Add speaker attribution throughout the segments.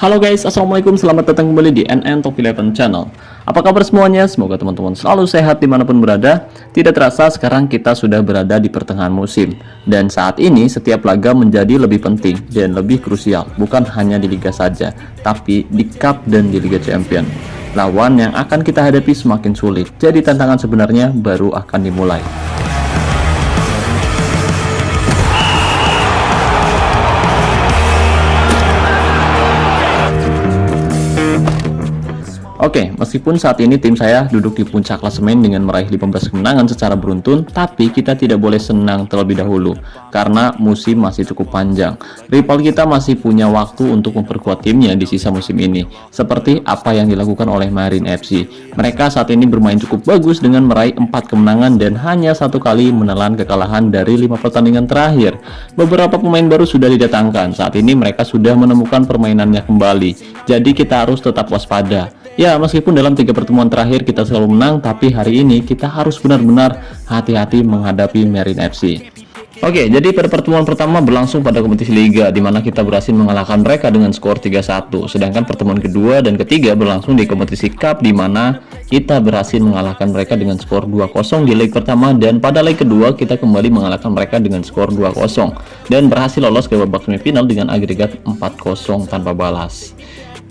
Speaker 1: Halo guys, assalamualaikum, selamat datang kembali di NN Top 11 Channel. Apa kabar semuanya? Semoga teman-teman selalu sehat dimanapun berada. Tidak terasa sekarang kita sudah berada di pertengahan musim. Dan saat ini setiap laga menjadi lebih penting dan lebih krusial. Bukan hanya di Liga saja, tapi di Cup dan di Liga Champion. Lawan yang akan kita hadapi semakin sulit. Jadi tantangan sebenarnya baru akan dimulai. Oke, meskipun saat ini tim saya duduk di puncak klasemen dengan meraih 15 kemenangan secara beruntun, tapi kita tidak boleh senang terlebih dahulu, karena musim masih cukup panjang. Rival kita masih punya waktu untuk memperkuat timnya di sisa musim ini, seperti apa yang dilakukan oleh Marine FC. Mereka saat ini bermain cukup bagus dengan meraih 4 kemenangan dan hanya 1 kali menelan kekalahan dari 5 pertandingan terakhir. Beberapa pemain baru sudah didatangkan, saat ini mereka sudah menemukan permainannya kembali, jadi kita harus tetap waspada. Ya, meskipun dalam 3 pertemuan terakhir kita selalu menang, tapi hari ini kita harus benar-benar hati-hati menghadapi Marine FC. Oke, jadi pada pertemuan pertama berlangsung pada kompetisi Liga, di mana kita berhasil mengalahkan mereka dengan skor 3-1. Sedangkan pertemuan kedua dan ketiga berlangsung di kompetisi Cup, di mana kita berhasil mengalahkan mereka dengan skor 2-0 di leg pertama, dan pada leg kedua kita kembali mengalahkan mereka dengan skor 2-0 dan berhasil lolos ke babak semifinal dengan agregat 4-0 tanpa balas.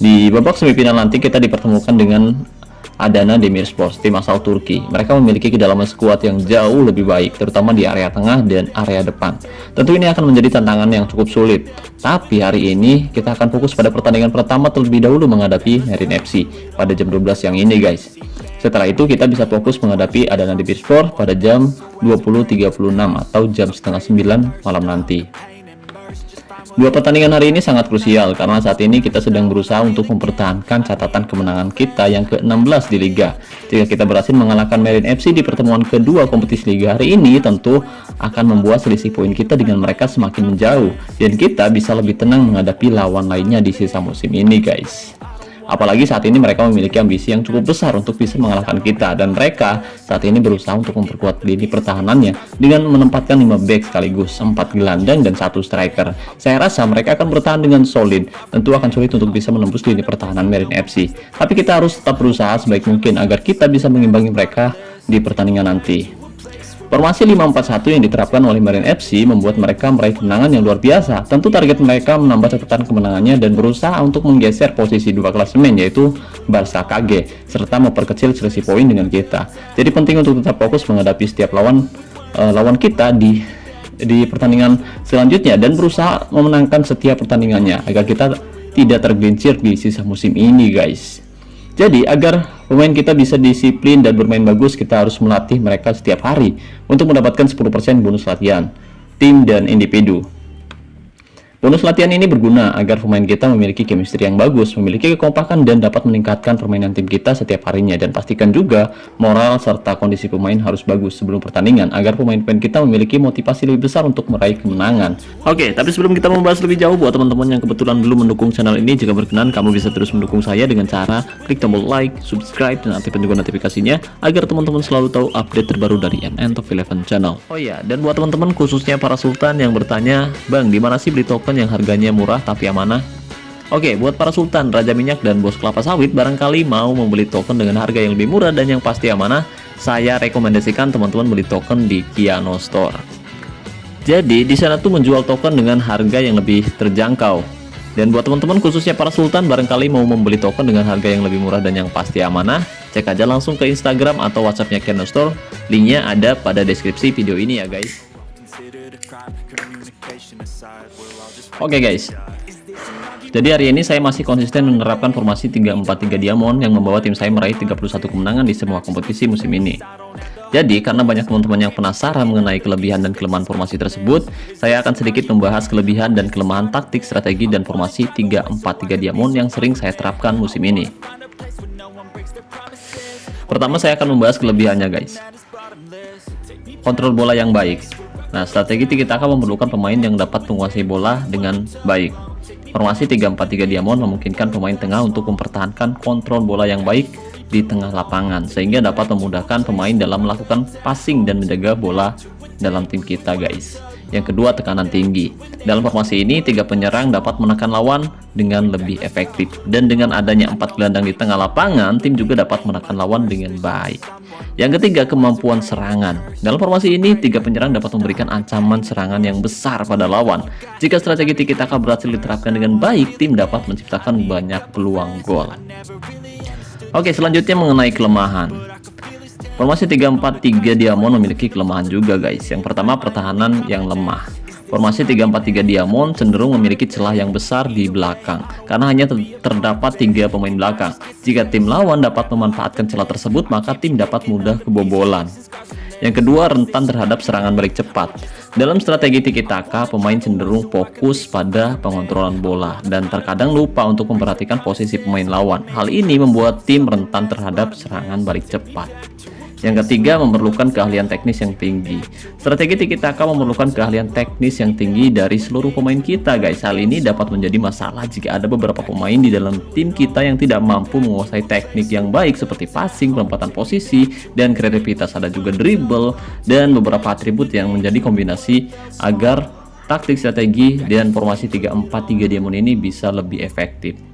Speaker 1: Di babak semifinal nanti kita dipertemukan dengan Adana Demirspor, tim asal Turki. Mereka memiliki kedalaman skuad yang jauh lebih baik, terutama di area tengah dan area depan. Tentu ini akan menjadi tantangan yang cukup sulit. Tapi hari ini kita akan fokus pada pertandingan pertama terlebih dahulu menghadapi Marine FC pada jam 12 yang ini guys. Setelah itu kita bisa fokus menghadapi Adana Demirspor pada jam 20.36 atau jam setengah 9 malam nanti. Dua pertandingan hari ini sangat krusial karena saat ini kita sedang berusaha untuk mempertahankan catatan kemenangan kita yang ke-16 di Liga. Jika kita berhasil mengalahkan Marine FC di pertemuan kedua kompetisi Liga hari ini, tentu akan membuat selisih poin kita dengan mereka semakin menjauh, dan kita bisa lebih tenang menghadapi lawan lainnya di sisa musim ini guys. Apalagi saat ini mereka memiliki ambisi yang cukup besar untuk bisa mengalahkan kita, dan mereka saat ini berusaha untuk memperkuat lini pertahanannya dengan menempatkan 5 back sekaligus, 4 gelandang dan 1 striker. Saya rasa mereka akan bertahan dengan solid, tentu akan sulit untuk bisa menembus lini pertahanan Marine FC. Tapi kita harus tetap berusaha sebaik mungkin agar kita bisa mengimbangi mereka di pertandingan nanti. Formasi 5-4-1 yang diterapkan oleh Marine FC membuat mereka meraih kemenangan yang luar biasa. Tentu target mereka menambah catatan kemenangannya dan berusaha untuk menggeser posisi 2 klasemen, yaitu Barca KG, serta memperkecil selisih poin dengan kita. Jadi penting untuk tetap fokus menghadapi setiap lawan kita di pertandingan selanjutnya dan berusaha memenangkan setiap pertandingannya agar kita tidak tergelincir di sisa musim ini guys. Jadi agar pemain kita bisa disiplin dan bermain bagus, kita harus melatih mereka setiap hari untuk mendapatkan 10% bonus latihan tim dan individu. Bonus latihan ini berguna agar pemain kita memiliki chemistry yang bagus, memiliki kekompakan, dan dapat meningkatkan permainan tim kita setiap harinya. Dan pastikan juga moral serta kondisi pemain harus bagus sebelum pertandingan agar pemain-pemain kita memiliki motivasi lebih besar untuk meraih kemenangan. Oke, tapi sebelum kita membahas lebih jauh, buat teman-teman yang kebetulan belum mendukung channel ini, jika berkenan kamu bisa terus mendukung saya dengan cara klik tombol like, subscribe, dan aktifkan juga notifikasinya agar teman-teman selalu tahu update terbaru dari NN Top 11 Channel. Oh iya, dan buat teman-teman khususnya para sultan yang bertanya, "Bang, di mana sih beli token yang harganya murah tapi amanah?" Oke, buat para sultan, raja minyak, dan bos kelapa sawit barangkali mau membeli token dengan harga yang lebih murah dan yang pasti amanah, saya rekomendasikan teman-teman beli token di Kiano Store. Jadi di sana tuh menjual token dengan harga yang lebih terjangkau. Dan buat teman-teman khususnya para sultan barangkali mau membeli token dengan harga yang lebih murah dan yang pasti amanah, cek aja langsung ke Instagram atau WhatsAppnya Kiano Store. Linknya ada pada deskripsi video ini ya guys. Oke guys, jadi hari ini saya masih konsisten menerapkan formasi 3-4-3 Diamond yang membawa tim saya meraih 31 kemenangan di semua kompetisi musim ini. Jadi karena banyak teman-teman yang penasaran mengenai kelebihan dan kelemahan formasi tersebut, saya akan sedikit membahas kelebihan dan kelemahan taktik, strategi, dan formasi 3-4-3 Diamond yang sering saya terapkan musim ini. Pertama saya akan membahas kelebihannya guys. Kontrol bola yang baik. Nah, strategi Tiki Taka memerlukan pemain yang dapat menguasai bola dengan baik. Formasi 3-4-3 Diamond memungkinkan pemain tengah untuk mempertahankan kontrol bola yang baik di tengah lapangan, sehingga dapat memudahkan pemain dalam melakukan passing dan menjaga bola dalam tim kita guys. yang kedua tekanan tinggi. Dalam formasi ini, 3 penyerang dapat menekan lawan dengan lebih efektif, dan dengan adanya 4 gelandang di tengah lapangan, tim juga dapat menekan lawan dengan baik. Yang ketiga, kemampuan serangan. Dalam formasi ini, 3 penyerang dapat memberikan ancaman serangan yang besar pada lawan. Jika strategi tiki-taka berhasil diterapkan dengan baik, tim dapat menciptakan banyak peluang gol. Oke, selanjutnya mengenai kelemahan. Formasi 3-4-3 Diamond memiliki kelemahan juga guys. Yang pertama, pertahanan yang lemah. Formasi 3-4-3 Diamond cenderung memiliki celah yang besar di belakang karena hanya terdapat 3 pemain belakang. Jika tim lawan dapat memanfaatkan celah tersebut, maka tim dapat mudah kebobolan. Yang kedua, rentan terhadap serangan balik cepat. Dalam strategi tiki-taka, pemain cenderung fokus pada pengontrolan bola dan terkadang lupa untuk memperhatikan posisi pemain lawan. Hal ini membuat tim rentan terhadap serangan balik cepat. Yang ketiga, memerlukan keahlian teknis yang tinggi. Strategi tiki-taka memerlukan keahlian teknis yang tinggi dari seluruh pemain kita guys. Hal ini dapat menjadi masalah jika ada beberapa pemain di dalam tim kita yang tidak mampu menguasai teknik yang baik seperti passing, penempatan posisi, dan kreativitas. Ada juga dribble dan beberapa atribut yang menjadi kombinasi agar taktik, strategi, dan formasi 3-4-3 Diamond ini bisa lebih efektif.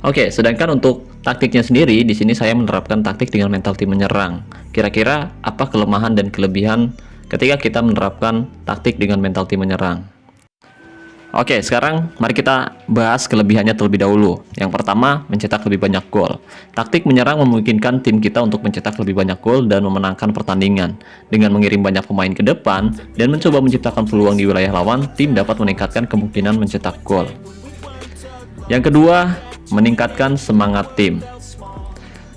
Speaker 1: Oke, sedangkan untuk taktiknya sendiri, di sini saya menerapkan taktik dengan mental tim menyerang. Kira-kira apa kelemahan dan kelebihan ketika kita menerapkan taktik dengan mental tim menyerang? Oke, sekarang mari kita bahas kelebihannya terlebih dahulu. Yang pertama, mencetak lebih banyak gol. Taktik menyerang memungkinkan tim kita untuk mencetak lebih banyak gol dan memenangkan pertandingan. Dengan mengirim banyak pemain ke depan dan mencoba menciptakan peluang di wilayah lawan, tim dapat meningkatkan kemungkinan mencetak gol. Yang kedua, meningkatkan semangat tim.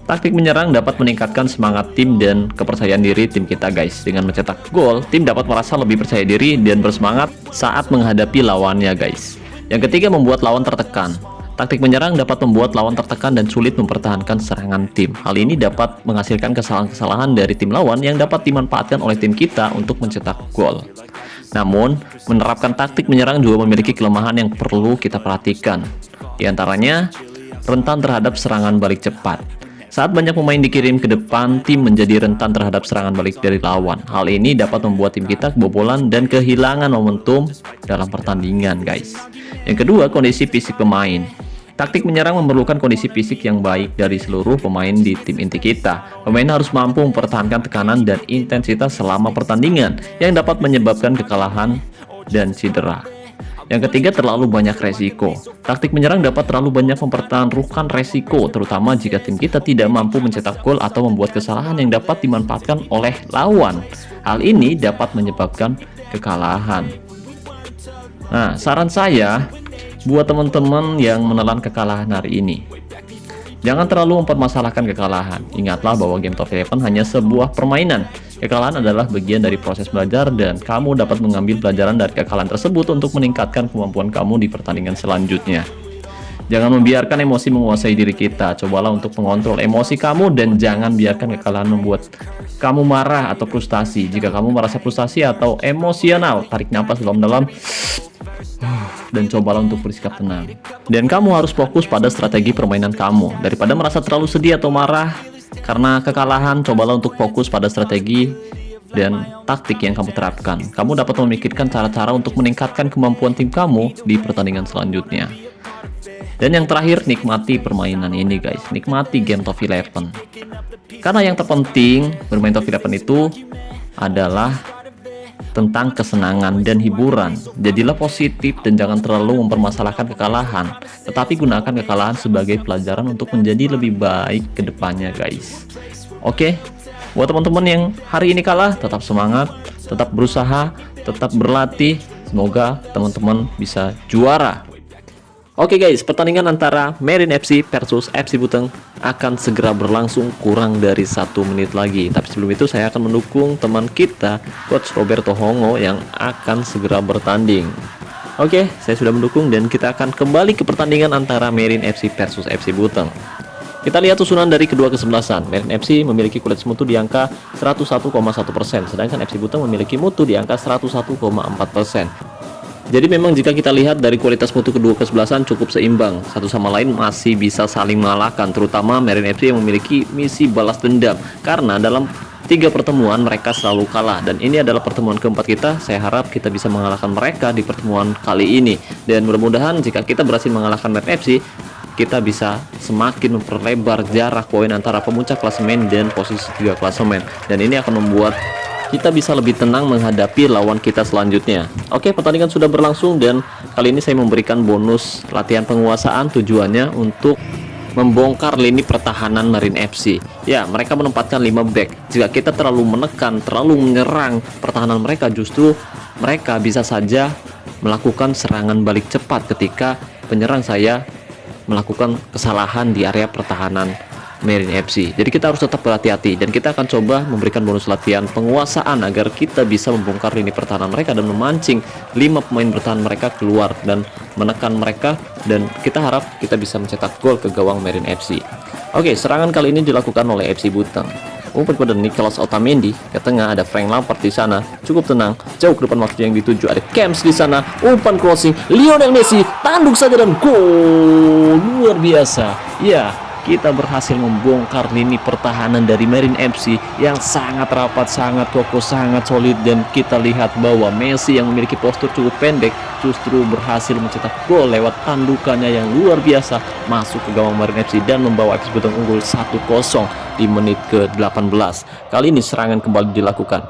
Speaker 1: Taktik menyerang dapat meningkatkan semangat tim dan kepercayaan diri tim kita guys. Dengan mencetak gol, tim dapat merasa lebih percaya diri dan bersemangat saat menghadapi lawannya guys. Yang ketiga, membuat lawan tertekan. Taktik menyerang dapat membuat lawan tertekan dan sulit mempertahankan serangan tim. Hal ini dapat menghasilkan kesalahan-kesalahan dari tim lawan yang dapat dimanfaatkan oleh tim kita untuk mencetak gol. Namun, menerapkan taktik menyerang juga memiliki kelemahan yang perlu kita perhatikan. Di antaranya, rentan terhadap serangan balik cepat. Saat banyak pemain dikirim ke depan, tim menjadi rentan terhadap serangan balik dari lawan. Hal ini dapat membuat tim kita kebobolan dan kehilangan momentum dalam pertandingan, guys. Yang kedua, kondisi fisik pemain. Taktik menyerang memerlukan kondisi fisik yang baik dari seluruh pemain di tim inti kita. Pemain harus mampu mempertahankan tekanan dan intensitas selama pertandingan yang dapat menyebabkan kekalahan dan cedera. Yang ketiga, terlalu banyak resiko. Taktik menyerang dapat terlalu banyak mempertaruhkan resiko, terutama jika tim kita tidak mampu mencetak gol atau membuat kesalahan yang dapat dimanfaatkan oleh lawan. Hal ini dapat menyebabkan kekalahan. Nah, saran saya buat teman-teman yang menelan kekalahan hari ini, jangan terlalu mempermasalahkan kekalahan. Ingatlah bahwa Game of Eleven hanya sebuah permainan. Kekalahan adalah bagian dari proses belajar dan kamu dapat mengambil pelajaran dari kekalahan tersebut untuk meningkatkan kemampuan kamu di pertandingan selanjutnya. Jangan membiarkan emosi menguasai diri kita. Cobalah untuk mengontrol emosi kamu dan jangan biarkan kekalahan membuat kamu marah atau frustasi. Jika kamu merasa frustasi atau emosional, tarik napas dalam-dalam dan cobalah untuk bersikap tenang. Dan kamu harus fokus pada strategi permainan kamu. Daripada merasa terlalu sedih atau marah karena kekalahan, cobalah untuk fokus pada strategi dan taktik yang kamu terapkan. Kamu dapat memikirkan cara-cara untuk meningkatkan kemampuan tim kamu di pertandingan selanjutnya. Dan yang terakhir, nikmati permainan ini guys. Nikmati Game of Eleven. Karena yang terpenting bermain Top Eleven itu adalah tentang kesenangan dan hiburan. Jadilah positif dan jangan terlalu mempermasalahkan kekalahan, tetapi gunakan kekalahan sebagai pelajaran untuk menjadi lebih baik ke depannya guys. Oke, buat teman-teman yang hari ini kalah, tetap semangat, tetap berusaha, tetap berlatih. Semoga teman-teman bisa juara. Oke guys, pertandingan antara Marine FC versus FC Buteng akan segera berlangsung kurang dari 1 menit lagi. Tapi sebelum itu saya akan mendukung teman kita, Coach Roberto Hongo, yang akan segera bertanding. Oke, saya sudah mendukung dan kita akan kembali ke pertandingan antara Marine FC versus FC Buteng. Kita lihat susunan dari kedua kesebelasan. Marine FC memiliki kualitas mutu di angka 101,1%, sedangkan FC Buteng memiliki mutu di angka 101,4%. Jadi memang jika kita lihat dari kualitas mutu kedua kesebelasan cukup seimbang, satu sama lain masih bisa saling mengalahkan, terutama Marine FC yang memiliki misi balas dendam. Karena dalam 3 pertemuan mereka selalu kalah, dan ini adalah pertemuan keempat kita. Saya harap kita bisa mengalahkan mereka di pertemuan kali ini, dan mudah-mudahan jika kita berhasil mengalahkan Marin FC, kita bisa semakin memperlebar jarak poin antara pemuncak klasemen dan posisi 3 klasemen, dan ini akan membuat kita bisa lebih tenang menghadapi lawan kita selanjutnya. Oke, pertandingan sudah berlangsung, dan kali ini saya memberikan bonus latihan penguasaan, tujuannya untuk membongkar lini pertahanan Marin FC. Ya, mereka menempatkan 5 back. Jika kita terlalu menekan, terlalu menyerang pertahanan mereka, justru mereka bisa saja melakukan serangan balik cepat ketika penyerang saya melakukan kesalahan di area pertahanan Marin FC. Jadi kita harus tetap berhati-hati, dan kita akan coba memberikan bonus latihan penguasaan agar kita bisa membongkar lini pertahanan mereka dan memancing 5 pemain bertahan mereka keluar dan menekan mereka, dan kita harap kita bisa mencetak gol ke gawang Marin FC. Oke, serangan kali ini dilakukan oleh FC Buteng. Umpan pada Nicolas Otamendi ke tengah, ada Frank Lampard di sana, cukup tenang, jauh ke depan waktu yang dituju, ada Camps di sana, umpan crossing, Lionel Messi tanduk saja dan gol, luar biasa. Ya, kita berhasil membongkar lini pertahanan dari Marin FC yang sangat rapat, sangat kokoh, sangat solid, dan kita lihat bahwa Messi yang memiliki postur cukup pendek justru berhasil mencetak gol lewat tandukannya yang luar biasa masuk ke gawang Marin FC dan membawa FC Buteng unggul 1-0 di menit ke-18. Kali ini serangan kembali dilakukan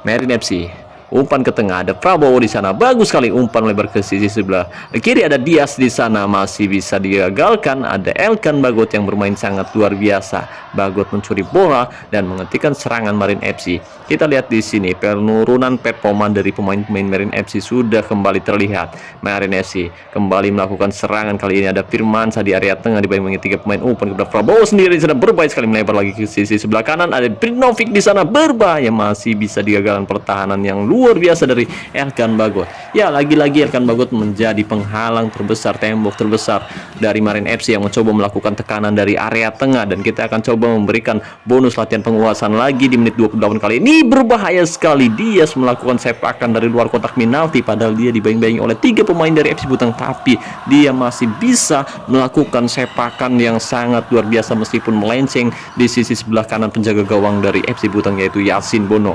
Speaker 1: Marin FC. Umpan ke tengah, ada Prabowo di sana, bagus sekali umpan lebar ke sisi sebelah kiri, ada Dias di sana, masih bisa digagalkan. Ada Elkan Bagot yang bermain sangat luar biasa. Bagot mencuri bola dan menghentikan serangan Marin FC. Kita lihat di sini penurunan performa dari pemain-pemain Marin FC sudah kembali terlihat. Marin FC kembali melakukan serangan, kali ini ada Firmansyah di area tengah dibayangi 3 pemain. Umpan kepada Prabowo sendiri di sana, berbahaya sekali, melebar lagi ke sisi sebelah kanan, ada Brinovic di sana, berbahaya, masih bisa digagalkan pertahanan yang luar biasa dari Elkan Bagot. Ya, lagi-lagi Elkan Bagot menjadi penghalang terbesar, tembok terbesar dari Marin FC yang mencoba melakukan tekanan dari area tengah, dan kita akan coba memberikan bonus latihan penguasaan lagi di menit 28 kali ini. Berbahaya sekali, Dias melakukan sepakan dari luar kotak penalti, padahal dia dibayang-bayangi oleh 3 pemain dari FC Buteng, tapi dia masih bisa melakukan sepakan yang sangat luar biasa meskipun melenceng di sisi sebelah kanan penjaga gawang dari FC Buteng, yaitu Yasin Bono.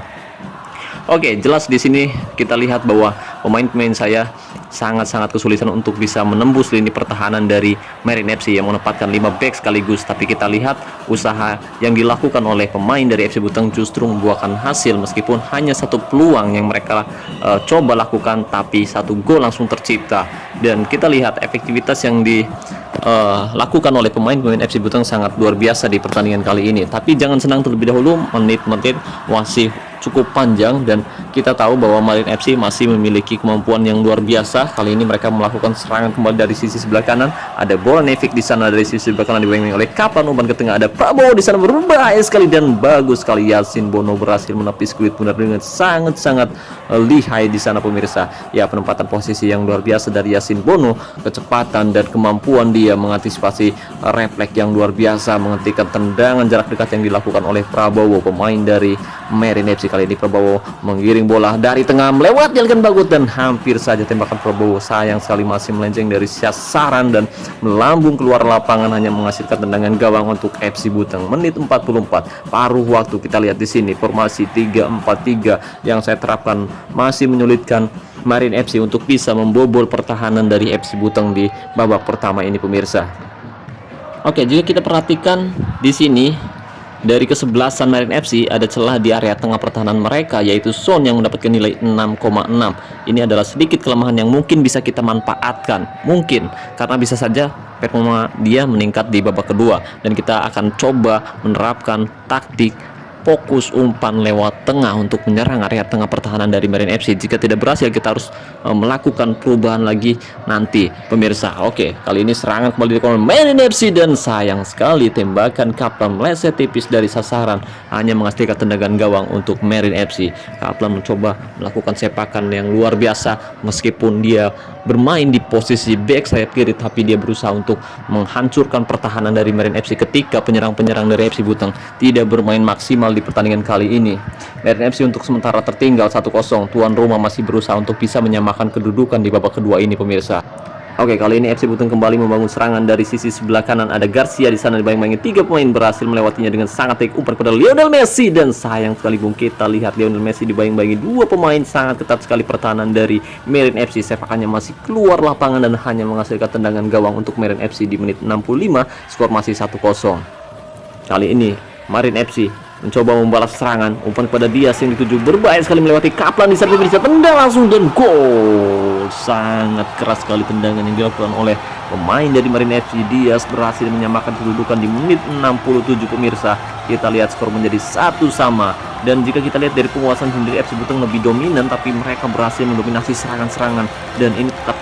Speaker 1: Oke, jelas di sini kita lihat bahwa pemain-pemain saya sangat-sangat kesulitan untuk bisa menembus lini pertahanan dari Marin FC yang menempatkan 5 back sekaligus. Tapi kita lihat usaha yang dilakukan oleh pemain dari FC Buteng justru membuahkan hasil, meskipun hanya 1 peluang yang mereka coba lakukan, tapi 1 gol langsung tercipta. Dan kita lihat efektivitas yang dilakukan oleh pemain-pemain FC Buteng sangat luar biasa di pertandingan kali ini. Tapi jangan senang terlebih dahulu, menit-menit masih cukup panjang, dan kita tahu bahwa Marin FC masih memiliki kemampuan yang luar biasa. Kali ini mereka melakukan serangan kembali dari sisi sebelah kanan, ada bola Nevik di sana dari sisi sebelah kanan dibayangi oleh Kaplan. Umpan ke tengah, ada Prabowo di sana, berbahaya sekali dan bagus sekali. Yasin Bono berhasil menepis kulit benar dengan sangat-sangat lihai di sana pemirsa. Ya, penempatan posisi yang luar biasa dari Yasin Bono, kecepatan dan kemampuan dia mengantisipasi refleks yang luar biasa, menghentikan tendangan jarak dekat yang dilakukan oleh Prabowo, pemain dari Marin FC. Kali ini Prabowo menggiring bola dari tengah melewati Elkan Bagot, dan hampir saja tembakan Prabowo sayang sekali masih melenceng dari sasaran dan melambung keluar lapangan, hanya menghasilkan tendangan gawang untuk FC Buteng. Menit 44 paruh waktu. Kita lihat di sini formasi 3-4-3 yang saya terapkan masih menyulitkan Marin FC untuk bisa membobol pertahanan dari FC Buteng di babak pertama ini pemirsa. Oke, jika kita perhatikan di sini, dari kesebelasan Marin FC ada celah di area tengah pertahanan mereka, yaitu Son yang mendapatkan nilai 6,6. Ini adalah sedikit kelemahan yang mungkin bisa kita manfaatkan, mungkin karena bisa saja performa dia meningkat di babak kedua, dan kita akan coba menerapkan taktik fokus umpan lewat tengah untuk menyerang area tengah pertahanan dari Marin FC. Jika tidak berhasil, kita harus melakukan perubahan lagi nanti pemirsa. Oke, kali ini serangan kembali dilakukan Marin FC, dan sayang sekali tembakan Kaplan meleset tipis dari sasaran, hanya menghasilkan tendangan gawang untuk Marin FC. Kaplan mencoba melakukan sepakan yang luar biasa meskipun dia bermain di posisi back sayap kiri, tapi dia berusaha untuk menghancurkan pertahanan dari Marin FC ketika penyerang-penyerang dari FC Buteng tidak bermain maksimal di pertandingan kali ini. Marin FC untuk sementara tertinggal 1-0. Tuan rumah masih berusaha untuk bisa menyamakan kedudukan di babak kedua ini pemirsa. Oke, kali ini FC Buton kembali membangun serangan dari sisi sebelah kanan. Ada Garcia di sana dibayang-bayangi 3 pemain, berhasil melewatinya dengan sangat baik, umpan kepada Lionel Messi, dan sayang sekali Bung, kita lihat Lionel Messi dibayang-bayangi 2 pemain, sangat ketat sekali pertahanan dari Marine FC. Sepakannya masih keluar lapangan dan hanya menghasilkan tendangan gawang untuk Marine FC di menit 65. Skor masih 1-0. Kali ini Marine FC mencoba membalas serangan, umpan kepada Dias yang dituju, berbahaya sekali melewati Kaplan di sana, bisa tendang langsung dan gol. Sangat keras sekali tendangan yang dilakukan oleh pemain dari Marine FC. Dias berhasil menyamakan kedudukan di menit 67 pemirsa. Kita lihat skor menjadi 1-1. Dan jika kita lihat dari penguasaan sendiri, FC Buton lebih dominan, tapi mereka berhasil mendominasi serangan-serangan, dan ini tetap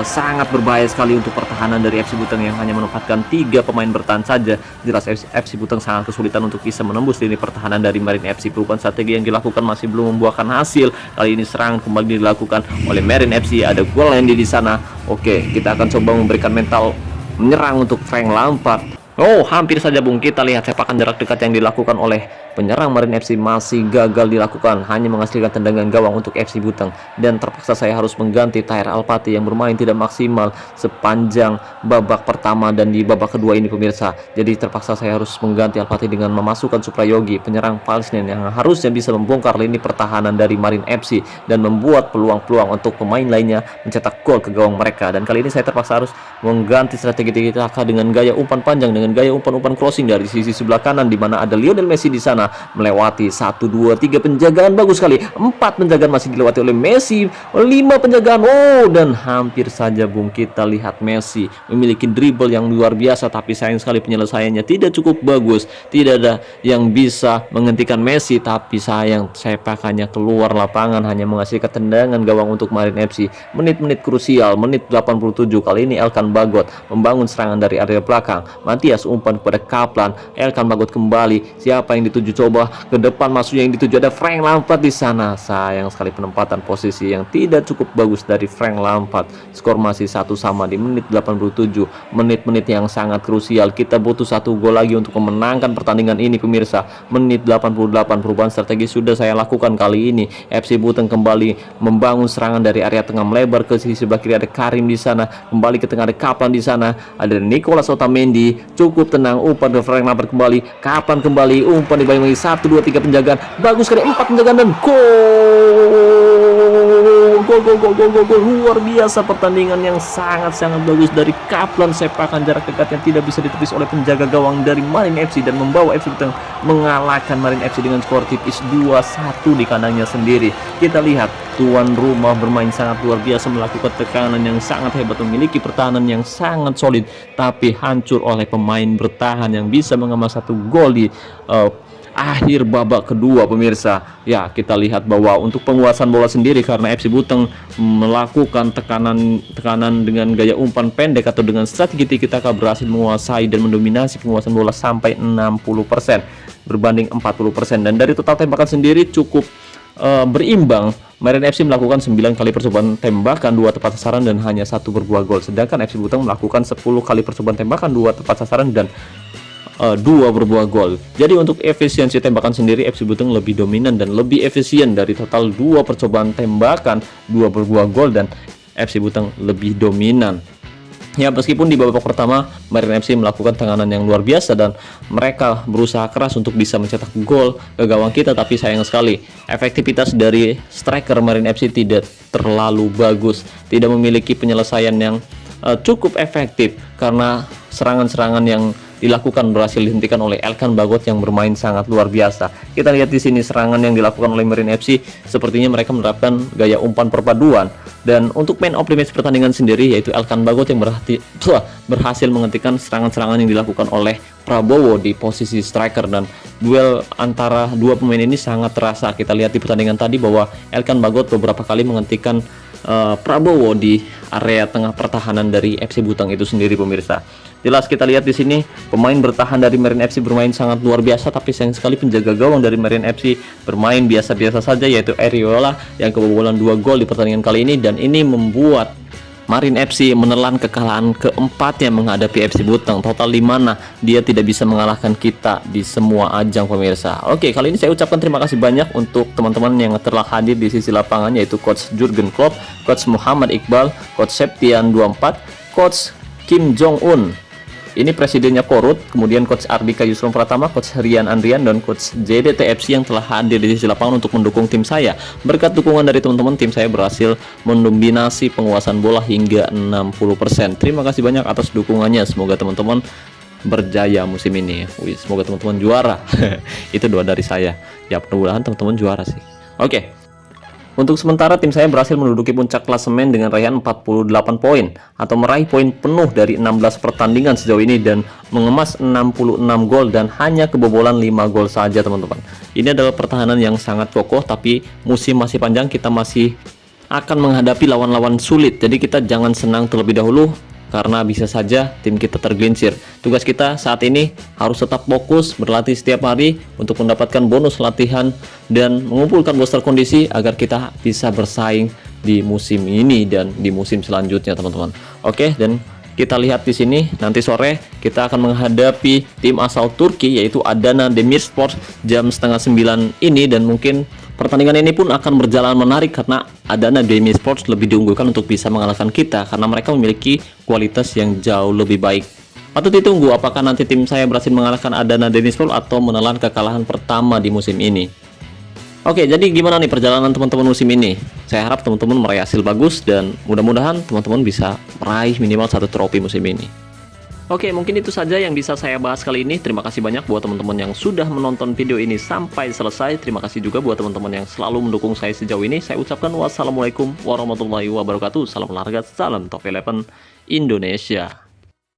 Speaker 1: sangat berbahaya sekali untuk pertahanan dari FC Buton yang hanya menempatkan 3 pemain bertahan saja. Jelas FC Buton sangat kesulitan untuk bisa menembus lini pertahanan dari Marine FC. Perubahan strategi yang dilakukan masih belum membuahkan hasil. Kali ini serangan kembali dilakukan oleh Marine FC. Ada Golendi di sana. Oke, kita akan coba memberikan mental menyerang untuk Frank Lampard. Oh, hampir saja Bung, kita lihat sepakan jarak dekat yang dilakukan oleh penyerang Marine FC masih gagal dilakukan, hanya menghasilkan tendangan gawang untuk FC Buton. Dan terpaksa saya harus mengganti Tahir Alpati yang bermain tidak maksimal sepanjang babak pertama dan di babak kedua ini pemirsa. Jadi terpaksa saya harus mengganti Alpati dengan memasukkan Suprayogi, penyerang Palestina yang harusnya bisa membongkar lini pertahanan dari Marine FC dan membuat peluang-peluang untuk pemain lainnya mencetak gol ke gawang mereka. Dan kali ini saya terpaksa harus mengganti strategi tiki-taka dengan gaya umpan panjang, dengan gaya umpan-umpan crossing dari sisi sebelah kanan, di mana ada Lionel Messi di sana melewati 1, 2, 3 penjagaan bagus sekali. 4 penjagaan masih dilewati oleh Messi, 5 penjagaan. Oh, dan hampir saja Bung, kita lihat Messi memiliki dribble yang luar biasa, tapi sayang sekali penyelesaiannya tidak cukup bagus. Tidak ada yang bisa menghentikan Messi, tapi sayang sepakannya keluar lapangan, hanya menghasilkan tendangan gawang untuk Marine FC. Menit-menit krusial, menit 87. Kali ini Elkan Bagot membangun serangan dari area belakang. Matias umpan kepada Kaplan. Elkan Bagot kembali. Siapa yang dituju? Coba ke depan, masuknya yang dituju ada Frank Lampard di sana. Sayang sekali penempatan posisi yang tidak cukup bagus dari Frank Lampard. Skor masih 1-1 di menit 87. Menit-menit yang sangat krusial. Kita butuh 1 gol lagi untuk memenangkan pertandingan ini pemirsa. Menit 88, perubahan strategi sudah saya lakukan kali ini. FC Buton kembali membangun serangan dari area tengah, melebar ke sisi sebelah kiri, ada Karim di sana, kembali ke tengah ada Kaplan di sana, ada Nicolas Otamendi, cukup tenang, umpan ke Frank Lampard kembali, Kaplan kembali, umpan dibayang 1, 2, 3 penjagaan, bagus sekali, 4 penjagaan dan gol, luar biasa. Pertandingan yang sangat-sangat bagus dari Kaplan, sepakan jarak dekat yang tidak bisa ditepis oleh penjaga gawang dari Marine FC dan membawa FC Buton mengalahkan Marine FC dengan skor tipis 2-1 di kandangnya sendiri. Kita lihat tuan rumah bermain sangat luar biasa, melakukan tekanan yang sangat hebat, memiliki pertahanan yang sangat solid, tapi hancur oleh pemain bertahan yang bisa mengemas 1 gol di akhir babak kedua pemirsa. Ya, kita lihat bahwa untuk penguasaan bola sendiri, karena FC Buton melakukan tekanan dengan gaya umpan pendek atau dengan strategi tiki-taka, berhasil menguasai dan mendominasi penguasaan bola sampai 60% berbanding 40%. Dan dari total tembakan sendiri cukup berimbang. Marine FC melakukan 9 kali percobaan tembakan, 2 tepat sasaran dan hanya 1 berbuah gol. Sedangkan FC Buton melakukan 10 kali percobaan tembakan, 2 tepat sasaran dan 2 berbuah gol. Jadi untuk efisiensi tembakan sendiri FC Buton lebih dominan dan lebih efisien. Dari total 2 percobaan tembakan, 2 berbuah gol, dan FC Buton lebih dominan. Ya, meskipun di babak pertama Marine FC melakukan tenganan yang luar biasa dan mereka berusaha keras untuk bisa mencetak gol ke gawang kita, tapi sayang sekali efektivitas dari striker Marine FC tidak terlalu bagus, tidak memiliki penyelesaian yang cukup efektif karena serangan-serangan yang dilakukan berhasil dihentikan oleh Elkan Bagot yang bermain sangat luar biasa. Kita lihat di sini serangan yang dilakukan oleh Marine FC, sepertinya mereka menerapkan gaya umpan perpaduan. Dan untuk man of the match pertandingan sendiri yaitu Elkan Bagot yang berhasil menghentikan serangan-serangan yang dilakukan oleh Prabowo di posisi striker, dan duel antara 2 pemain ini sangat terasa. Kita lihat di pertandingan tadi bahwa Elkan Bagot beberapa kali menghentikan Prabowo di area tengah pertahanan dari FC Buton itu sendiri pemirsa. Jelas kita lihat di sini pemain bertahan dari Marine FC bermain sangat luar biasa, tapi sayang sekali penjaga gawang dari Marine FC bermain biasa-biasa saja, yaitu Ariola yang kebobolan 2 gol di pertandingan kali ini, dan ini membuat Marine FC menelan kekalahan keempatnya menghadapi FC Buton. Total di mana dia tidak bisa mengalahkan kita di semua ajang pemirsa. Oke, kali ini saya ucapkan terima kasih banyak untuk teman-teman yang telah hadir di sisi lapangan, yaitu Coach Jurgen Klopp, Coach Muhammad Iqbal, Coach Septian 24, Coach Kim Jong Un. Ini presidennya Korut, kemudian Coach Ardika Yusron Pratama, Coach Rian Andrian, dan Coach JDTFC yang telah hadir di sisi lapangan untuk mendukung tim saya. Berkat dukungan dari teman-teman, tim saya berhasil mendominasi penguasaan bola hingga 60%. Terima kasih banyak atas dukungannya. Semoga teman-teman berjaya musim ini. Semoga teman-teman juara. Itu doa dari saya. Ya, mudah-mudahan teman-teman juara sih. Oke. Untuk sementara tim saya berhasil menduduki puncak klasemen dengan raihan 48 poin atau meraih poin penuh dari 16 pertandingan sejauh ini dan mengemas 66 gol dan hanya kebobolan 5 gol saja, teman-teman. Ini adalah pertahanan yang sangat kokoh, tapi musim masih panjang, kita masih akan menghadapi lawan-lawan sulit. Jadi kita jangan senang terlebih dahulu karena bisa saja tim kita tergelincir. Tugas kita saat ini harus tetap fokus berlatih setiap hari untuk mendapatkan bonus latihan dan mengumpulkan booster kondisi agar kita bisa bersaing di musim ini dan di musim selanjutnya, teman-teman. Oke, dan kita lihat di sini nanti sore kita akan menghadapi tim asal Turki yaitu Adana Demirspor jam setengah 9 ini, dan mungkin pertandingan ini pun akan berjalan menarik karena Adana Demirspor lebih diunggulkan untuk bisa mengalahkan kita karena mereka memiliki kualitas yang jauh lebih baik. Patut ditunggu apakah nanti tim saya berhasil mengalahkan Adana Demirspor atau menelan kekalahan pertama di musim ini. Oke, jadi gimana nih perjalanan teman-teman musim ini? Saya harap teman-teman meraih hasil bagus dan mudah-mudahan teman-teman bisa meraih minimal 1 trofi musim ini. Oke, mungkin itu saja yang bisa saya bahas kali ini. Terima kasih banyak buat teman-teman yang sudah menonton video ini sampai selesai. Terima kasih juga buat teman-teman yang selalu mendukung saya sejauh ini. Saya ucapkan wassalamualaikum warahmatullahi wabarakatuh. Salam olahraga, salam Top 11 Indonesia.